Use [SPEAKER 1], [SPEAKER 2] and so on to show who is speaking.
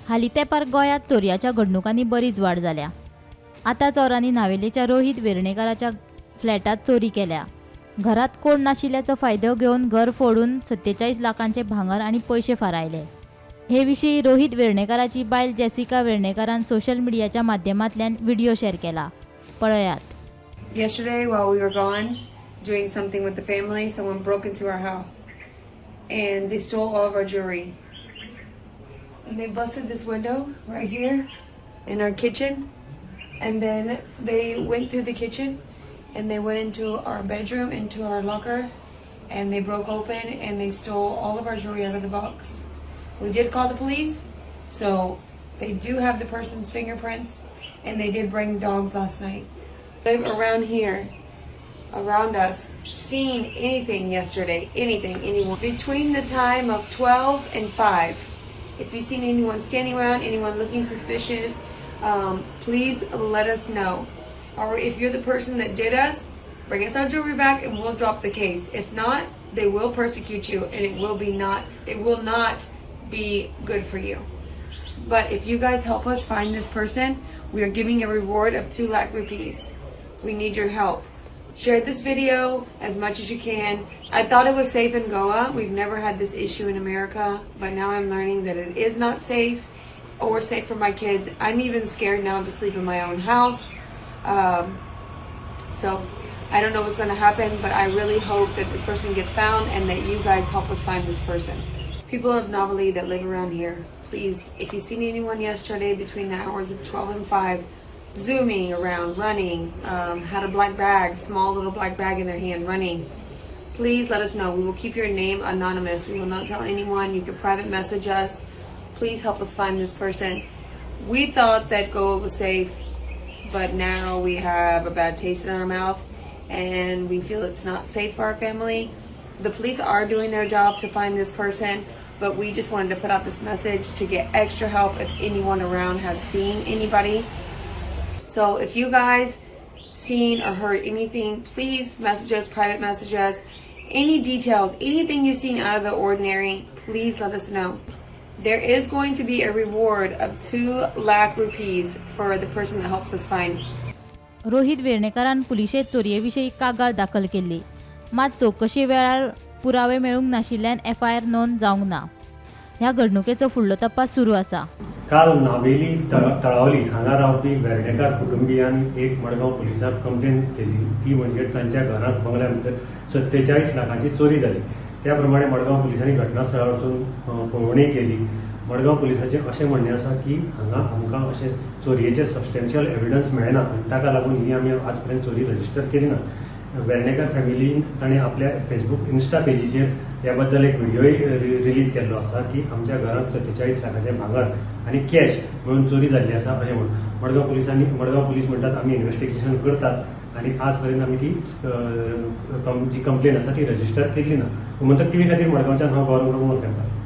[SPEAKER 1] हाली तेंपार गोंयांत चोरयाच्या घडणुकांनी बरीच वाड जाल्या। आता चोरांनी नावेलीच्या रोहित वेर्णेकाराच्या फ्लॅटात चोरी केल्या। घरात कोण नाशिल्ल्याचो फायदो घेवन घर फोडून 47 लाखांचे भांगर आणि पैसे फारायले। हे विशीं रोहित वेर्णेकाराची बायल जेसिका वेर्णेकारान सोशल मीडियाच्या माध्यमांतल्यान व्हिडिओ शेअर केला। पळयात।
[SPEAKER 2] Yesterday, while we were gone doing something with the family, someone broke into our house and they stole all of our jewelry. And they busted this window right here in our kitchen, and then they went through the kitchen and they went into our bedroom, into our locker, and they broke open and they stole all of our jewelry out of the box. We did call the police, so they do have the person's fingerprints, and they did bring dogs last night. Live around here, around us, seen anything yesterday, anything, anyone. Between the time of 12 and 5, if you've seen anyone standing around, anyone looking suspicious, please let us know. Or if you're the person that did us, bring us our jewelry back and we'll drop the case. If not, they will persecute you and it will not be good for you. But if you guys help us find this person, we are giving a reward of 2 lakh rupees. We need your help. Share this video as much as you can. I thought it was safe in Goa. We've never had this issue in America, but now I'm learning that it is not safe or safe for my kids. I'm even scared now to sleep in my own house. So I don't know what's going to happen, but I really hope that this person gets found and that you guys help us find this person. People of Navali that live around here, please, if you've seen anyone yesterday between the hours of 12 and 5, zooming around, running, had a black bag, small little black bag in their hand, running, please let us know. We will keep your name anonymous. We will not tell anyone. You can private message us. Please help us find this person. We thought that Goa was safe, but now we have a bad taste in our mouth and we feel it's not safe for our family. The police are doing their job to find this person, but we just wanted to put out this message to get extra help if anyone around has seen anybody. So if you guys seen or heard anything, please message us, private message us. Any details, anything you've seen out of the ordinary, please let us know. There is going to be a reward of 2 lakh rupees for the person that helps us find.
[SPEAKER 1] Rohit वेर्णेकारान पुलिशेंत चोरयेविशीं कागाळ दाखल केल्ली, मात चौकशी वेळार पुरावे मेळूंक नाशिल्ल्यान FIR नोंद जावंक ना। ह्या घडणुकेचो फुडलो तपास सुरू आसा।
[SPEAKER 3] काल नावेली तळावली हांगा रावपी वेर्णेकार कुटुंबियांनी एक मडगांव पुलिसांक कंप्लेन केली। ती म्हणजे तांच्या घरांत बंगल्या भितर 47 लाखांची चोरी जाली। त्या प्रमाणे मडगांव पुलिसांनी घटनास्थळार वचून पळोवणी केली। मडगांव पुलिसांचे अशें म्हणणे आसा की हांगा आमकां अशें चोरयेचे सबस्टेन्शियल एविडन्स मेळना आनी ताका लागून ही आमी आज पर्यंत चोरी रजिस्टर केली ना। वेर्णेकार फॅमिलीन ताणें आपल्या फेसबूक इन्स्टा पेजीचेर ह्या बद्दल एक व्हिडिओय रिलीज केल्लो आसा की आमच्या घरांत 47 लाखांचे भांगर आनी कॅश मेळून चोरी जाल्ली आसा अशें म्हणून मडगांव पुलीस म्हणटात आमी इन्व्हेस्टिगेशन करतात आनी आज पर्यंत आमी ती जी कंप्लेन आसा ती रजिस्टर केल्ली ना। गोमंतक टीव्ही खातीर मडगांवच्यान हांव गौरव प्रमोद करतां।